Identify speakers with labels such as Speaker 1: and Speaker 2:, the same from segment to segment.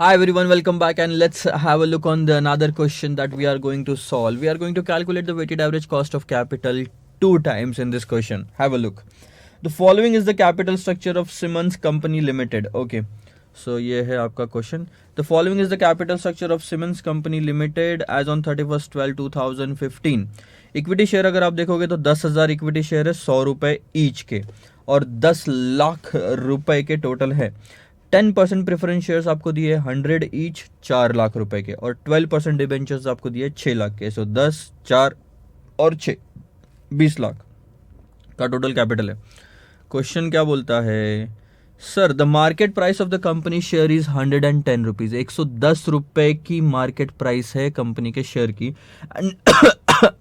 Speaker 1: Hi everyone, welcome back and let's have a look on the another question that we are going to solve. We are going to calculate the weighted average cost of capital two times in this question. Have a look. The following is the capital structure of Siemens Company Limited. Okay. So ये है आपका question. The following is the capital structure of Siemens Company Limited as on 31st 12 2015. Equity share अगर आप देखोगे तो 10,000 equity share है, 100 रुपए each के, और 10 लाख रुपए के टोटल है. 10% प्रेफरेंस शेयर्स आपको दिए 100 ईच, 4 लाख रुपए के, और 12% डिबेंचर्स आपको दिए 6 लाख के. सो 10, 4 और 6, 20 लाख का टोटल कैपिटल है. क्वेश्चन क्या बोलता है? Sir the market price of the company share is 110 rupees. 110 रुपए की मार्केट प्राइस है कंपनी के शेयर की.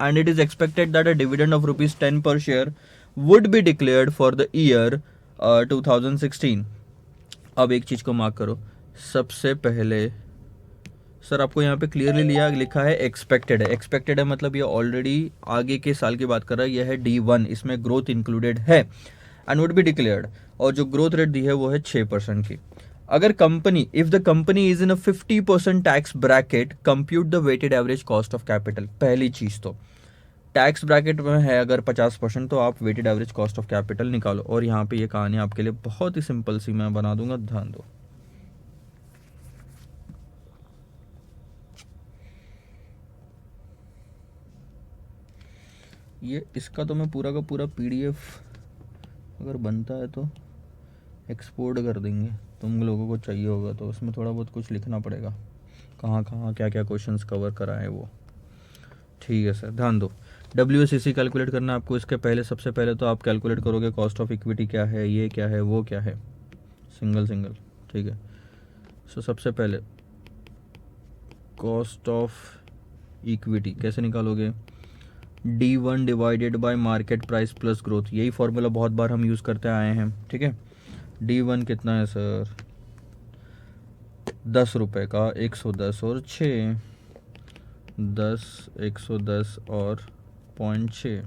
Speaker 1: And it is expected that a dividend of ₹10 पर share would be declared for the year 2016. अब एक चीज को मार्क करो. सबसे पहले सर आपको यहाँ पे क्लियरली लिखा है एक्सपेक्टेड है. एक्सपेक्टेड है मतलब ये ऑलरेडी आगे के साल की बात कर रहा है. यह है D1, इसमें ग्रोथ इंक्लूडेड है. एंड वुड बी डिक्लेयर्ड, और जो ग्रोथ रेट दी है वो है 6% की. अगर company, if the company is in a 50% tax bracket, compute the weighted average cost of capital. पहली चीज तो टैक्स ब्रैकेट में है अगर 50%, तो आप weighted average cost of capital निकालो. और यहाँ पे ये कहानी आपके लिए बहुत ही सिंपल सी मैं बना दूंगा, ध्यान दो. ये इसका तो मैं पूरा का पूरा PDF अगर बनता है तो एक्सपोर्ट कर देंगे. तुम लोगों को चाहिए होगा तो उसमें थोड़ा बहुत कुछ लिखना पड़ेगा, कहाँ कहाँ क्या क्या क्वेश्चंस कवर करा है वो. ठीक है सर, ध्यान दो. WACC कैलकुलेट करना है आपको. इसके पहले सबसे पहले तो आप कैलकुलेट करोगे कॉस्ट ऑफ इक्विटी क्या है, ये क्या है, वो क्या है, सिंगल सिंगल. ठीक है. सो सबसे पहले कॉस्ट ऑफ इक्विटी कैसे निकालोगे? D1 divided by market price plus growth. यही फॉर्मूला बहुत बार हम यूज़ करते आए हैं. ठीक है. D1 कितना है सर? 10 रुपए का 110 और 6, 10, 110 और 0.6,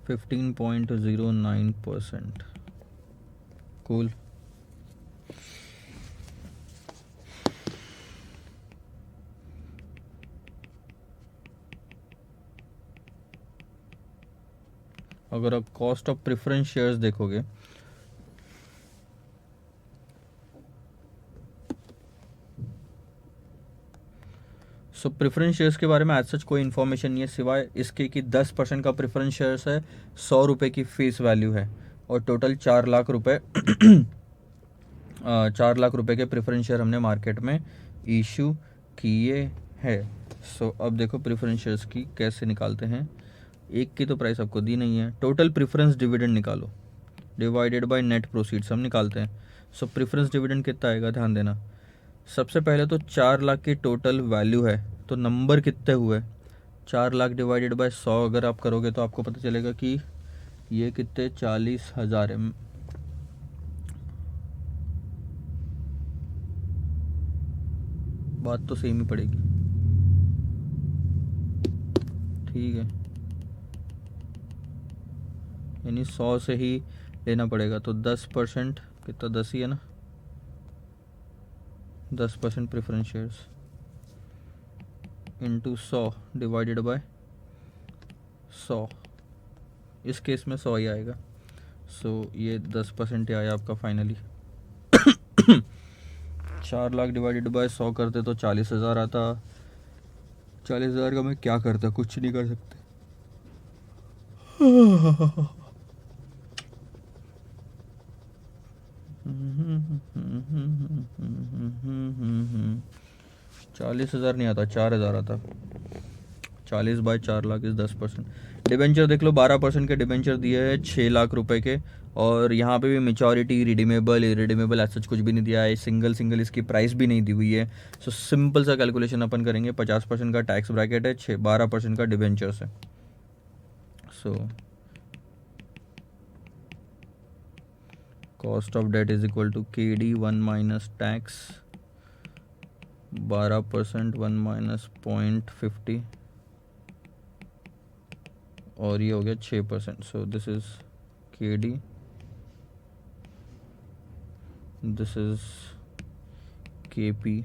Speaker 1: 15.09%. कूल. अगर आप कॉस्ट ऑफ प्रेफरेंस शेयर्स देखोगे, सो प्रेफरेंस शेयर्स के बारे में आज सच कोई इन्फॉर्मेशन नहीं है सिवाय इसके कि 10% का प्रेफरेंस शेयर्स है, 100 रुपए की फेस वैल्यू है, और टोटल 4 लाख रुपए 4 लाख रुपए के प्रेफरेंस शेयर हमने मार्केट में इशू किए हैं. सो अब देखो प्रेफरेंस शेयर्स की कैसे निकालते हैं. एक की तो प्राइस आपको दी नहीं है. टोटल प्रेफरेंस डिविडेंड निकालो डिवाइडेड बाय नेट प्रोसीड्स हम निकालते हैं. सो प्रेफरेंस डिविडेंड कितना आएगा, ध्यान देना. सबसे पहले तो 4 लाख की टोटल वैल्यू है, तो नंबर कितने हुए? 4 लाख डिवाइडेड बाय 100 अगर आप करोगे तो आपको पता चलेगा कि ये कितने 40,000 है. बात तो सेम ही पड़ेगी. ठीक है, यानी 100 से ही लेना पड़ेगा. तो 10%, कितना 10 ही है ना, 10% preference shares into 100 divided by 100. इस केस में 100 ही आएगा. सो ये 10% ही आया आपका फाइनली. 4 लाख डिवाइडेड बाय 100 करते तो 40,000 आता. 40,000 का मैं क्या करता, कुछ नहीं कर सकते. 40,000 नहीं आता, 4,000 आता. 40 बाय 4 लाख इज 10%. डिबेंचर देख लो, 12% के डिबेंचर दिए हैं 6 लाख रुपए के. और यहाँ पे भी मेचोरिटी, रिडीमेबल, इरिडीमेबल ऐसा कुछ भी नहीं दिया है. सिंगल सिंगल इसकी प्राइस भी नहीं दी हुई है. सो सिंपल सा कैलकुलेशन अपन करेंगे. 50% का टैक्स ब्रैकेट है, 12% का डिबेंचर्स है. So cost of debt is equal to KD 1 minus tax 12%, 1 minus 0.50, और ये हो गया 6%. So this is KD this is KP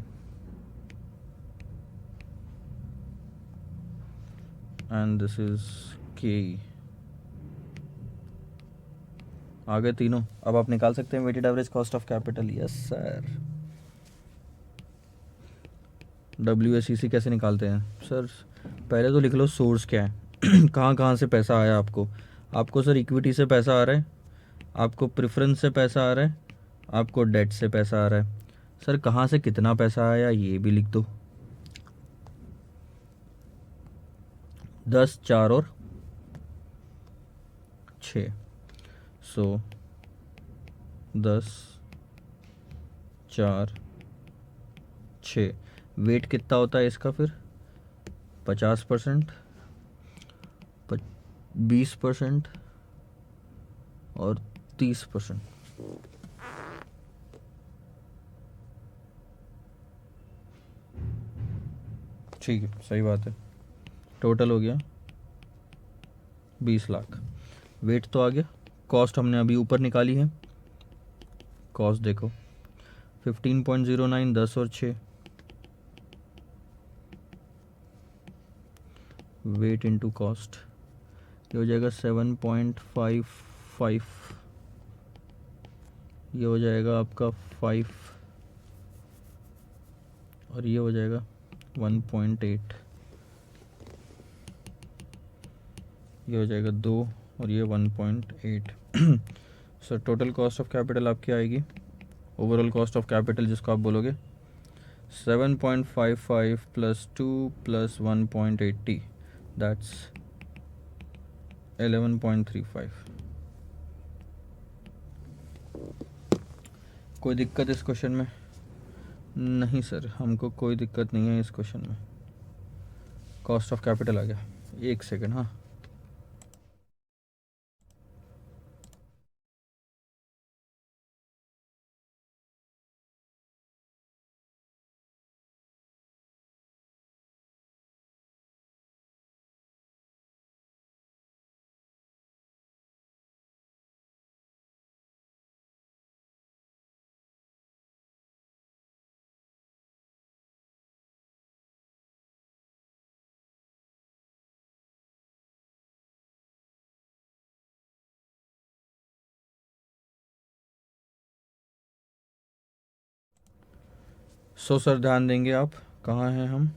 Speaker 1: and this is KE. आ गए तीनों. अब आप निकाल सकते हैं weighted average cost of capital. Yes sir. WACC कैसे निकालते हैं सर? पहले तो लिख लो सोर्स क्या है. कहाँ कहाँ से पैसा आया आपको. आपको सर इक्विटी से पैसा आ रहा है, आपको प्रेफरेंस से पैसा आ रहा है, आपको डेट से पैसा आ रहा है. सर कहाँ से कितना पैसा आया ये भी लिख दो. 10, 4 और 6. सो 10, 4, 6. वेट कितना होता है इसका फिर? 50%, 20% और 30%. ठीक है, सही बात है. टोटल हो गया 20 लाख. वेट तो आ गया. कॉस्ट हमने अभी ऊपर निकाली है. कॉस्ट देखो 15.09, 10 और 6. वेट इंटू कॉस्ट ये हो जाएगा 7.55. ये हो जाएगा आपका 5 और ये हो जाएगा 1.8. ये हो जाएगा 2 और ये 1.8. Sir total cost of capital आपकी आएगी, ओवरऑल कॉस्ट ऑफ कैपिटल जिसको आप बोलोगे, 7.55 प्लस 2 प्लस 1.80 दैट्स 11.35. कोई दिक्कत इस क्वेश्चन में? नहीं सर, हमको कोई दिक्कत नहीं है इस क्वेश्चन में. कॉस्ट ऑफ कैपिटल आ गया. एक सेकंड. हाँ, सो सर ध्यान देंगे आप. कहाँ हैं हम?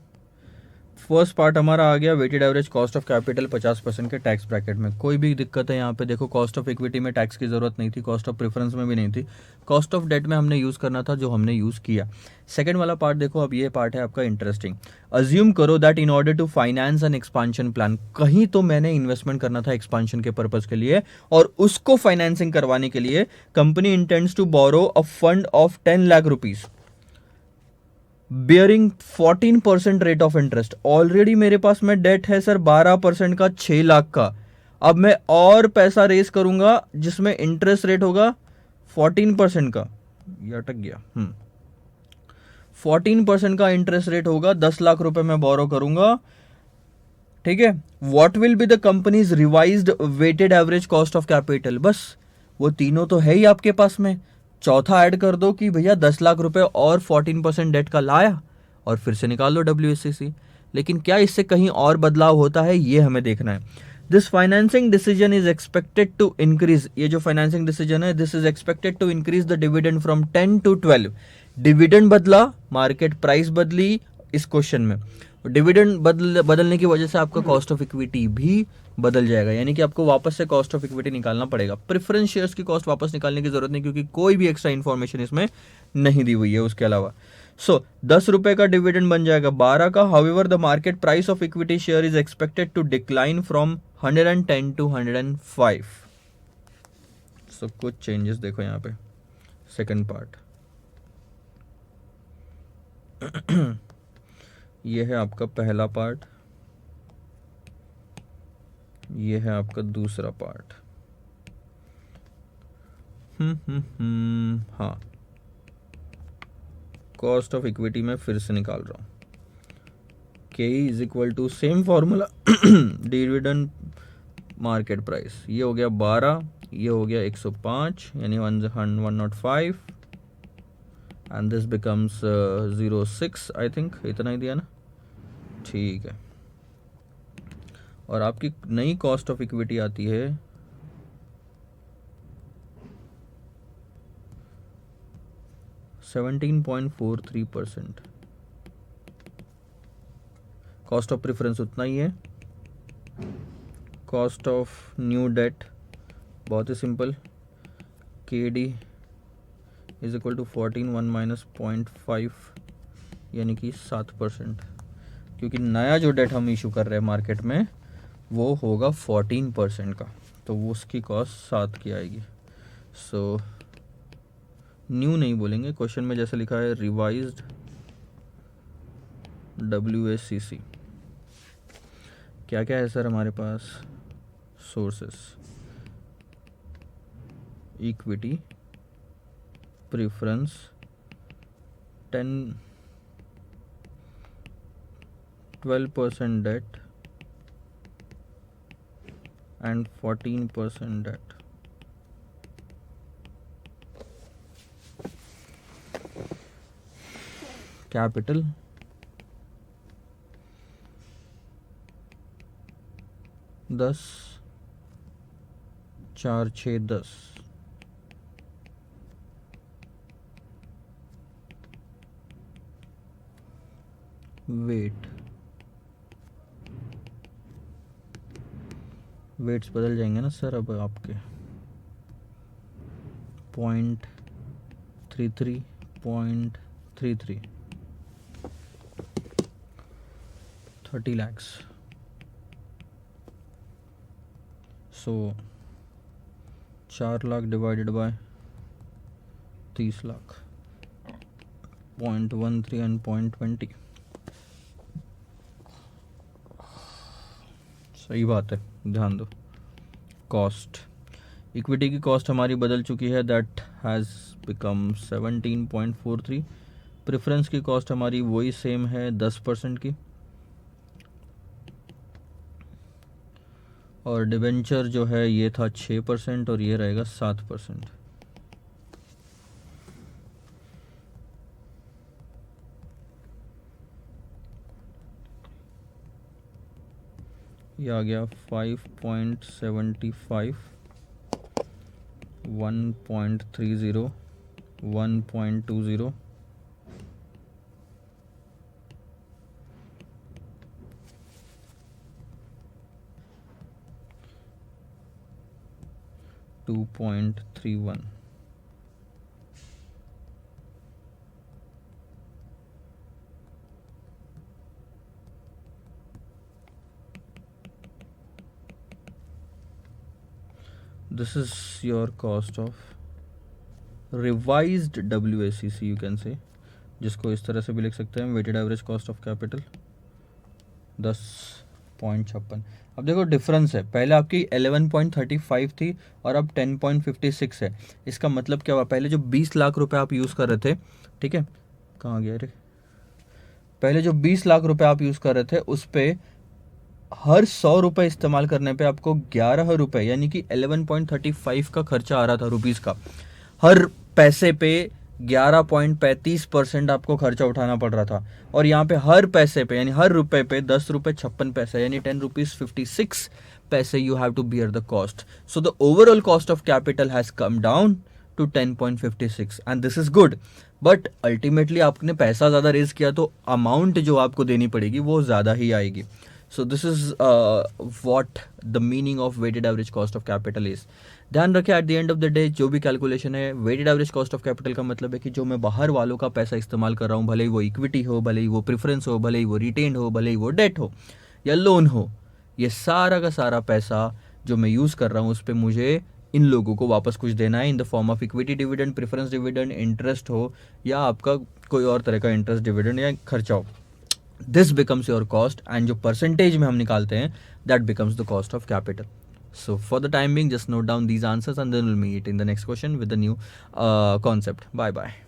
Speaker 1: फर्स्ट पार्ट हमारा आ गया weighted average cost of capital 50% के टैक्स ब्रैकेट में. कोई भी दिक्कत है यहाँ पे? देखो कॉस्ट ऑफ इक्विटी में टैक्स की ज़रूरत नहीं थी, कॉस्ट ऑफ प्रेफरेंस में भी नहीं थी, कॉस्ट ऑफ डेट में हमने यूज़ करना था जो हमने यूज़ किया. सेकंड वाला पार्ट देखो, अब ये पार्ट है आपका इंटरेस्टिंग. अज्यूम करो that in order to finance an expansion plan, कहीं तो मैंने इन्वेस्टमेंट करना था एक्सपांशन के पर्पज़ के लिए, और उसको फाइनेंसिंग करवाने के लिए company intends to borrow a fund of 10 lakh rupees bearing 14% rate of interest. Already मेरे पास में डेट है सर 12% का, 6 लाख का. अब मैं और पैसा रेस करूंगा जिसमें इंटरेस्ट रेट होगा 14% का. ये अटक गया. 14% का इंटरेस्ट रेट होगा. 10 लाख रुपए मैं बोरो करूंगा. ठीक है. What will be the company's revised weighted average cost of capital? बस वो तीनों तो है ही आपके पास में. चौथा ऐड कर दो कि भैया 10 लाख रुपए और 14% डेट का लाया, और फिर से निकाल लो WACC. लेकिन क्या इससे कहीं और बदलाव होता है, ये हमें देखना है. This financing decision is expected to increase, ये जो फाइनेंसिंग डिसीजन है, this is expected to increase the dividend from 10 to 12. Dividend बदला, मार्केट प्राइस बदली इस क्वेश्चन में. डिविडेंड बदलने की वजह से आपका कॉस्ट ऑफ इक्विटी भी बदल जाएगा, यानी कि आपको वापस से कॉस्ट ऑफ इक्विटी निकालना पड़ेगा. प्रेफरेंस शेयर्स की कॉस्ट वापस निकालने की जरूरत नहीं, क्योंकि कोई भी एक्स्ट्रा इन्फॉर्मेशन इसमें नहीं दी हुई है उसके अलावा. सो 10 रुपए का डिविडेंड बन जाएगा 12 का. However the market price of equity share is expected to decline from 110 to 105. So कुछ चेंजेस देखो यहाँ पे. सेकंड पार्ट ये है आपका पहला पार्ट, ये है आपका दूसरा पार्ट. हाँ, कॉस्ट ऑफ इक्विटी में फिर से निकाल रहा हूँ. K is equal to same formula, dividend market price. ये हो गया 12, ये हो गया 105 यानी 105 and this becomes 0.6 I think, इतना ही दिया ना, ठीक है। और आपकी नई कॉस्ट ऑफ इक्विटी आती है 17.43%। कॉस्ट ऑफ प्रेफरेंस उतना ही है। कॉस्ट ऑफ न्यू डेट बहुत ही simple, K D is equal to 14 minus 0.5 यानी कि 7%, क्योंकि नया जो डेट हम इशू कर रहे हैं मार्केट में वो होगा 14% का, तो वो उसकी कॉस्ट 7 की आएगी। सो न्यू नहीं बोलेंगे, क्वेश्चन में जैसे लिखा है रिवाइज्ड WACC। क्या क्या है सर हमारे पास? Sources, equity, preference, 12% debt and 14% debt. Capital 10, 4, 6, 10। Weights बदल जाएंगे ना सर अब आपके, 0.33, 0.33, 30 lakhs। So 4 lakh divided by 30 lakh, 0.13 and 0.20। सही बात है, ध्यान दो। कॉस्ट, इक्विटी की कॉस्ट हमारी बदल चुकी है, दैट हैज़ बिकम 17.43। प्रेफरेंस की कॉस्ट हमारी वही सेम है 10% की, और डिबेंचर जो है ये था 6% और ये रहेगा 7%। ये आ गया 5.75, 1.30, 1.20, 2.31। This is your cost of revised WACC, you can say, जिसको इस तरह से भी लिख सकते हैं, weighted average cost of capital 10.56। अब देखो डिफरेंस है, पहले आपकी 11.35 थी और अब 10.56 है। इसका मतलब क्या हुआ, पहले जो 20 लाख रुपए आप यूज़ कर रहे थे, ठीक है, कहाँ गया रे, पहले जो 20 लाख रुपए आप यूज़ कर रहे थे उस पे हर 100 रुपए इस्तेमाल करने पे आपको 11 रुपए यानी कि 11.35 का खर्चा आ रहा था रुपीज़ का। हर पैसे पे 11.35% आपको खर्चा उठाना पड़ रहा था, और यहाँ पे हर पैसे पे यानी हर रुपए पे 10 रुपए 56 पैसे यानी 10 रुपीज़ 56 पैसे you have to bear the cost. So the overall cost of capital has come down to 10.56 and this is good. But ultimately आपने पैसा ज़्यादा रेज किया तो अमाउंट जो आपको देनी पड़ेगी वो ज़्यादा ही आएगी। So this is what the meaning of weighted average cost of capital is. ध्यान रखें, at the end of the day जो भी कैलकुलेशन है, weighted average cost of capital का मतलब है कि जो मैं बाहर वालों का पैसा इस्तेमाल कर रहा हूँ, भले ही वो इक्विटी हो, भले ही वो प्रेफरेंस हो, भले ही वो रिटेन हो, भले ही वो डेट हो या लोन हो, ये सारा का सारा पैसा जो मैं यूज़ कर रहा हूँ उस पर मुझे इन लोगों को वापस कुछ देना है in the form of equity dividend, preference dividend, interest हो या आपका कोई और तरह का इंटरेस्ट डिविडेंड या खर्चा हो। This becomes your cost and जो परसेंटेज में हम निकालते हैं that becomes the cost of capital. So for the time being, just note down these answers and then we'll meet in the next question with the new concept. Bye bye.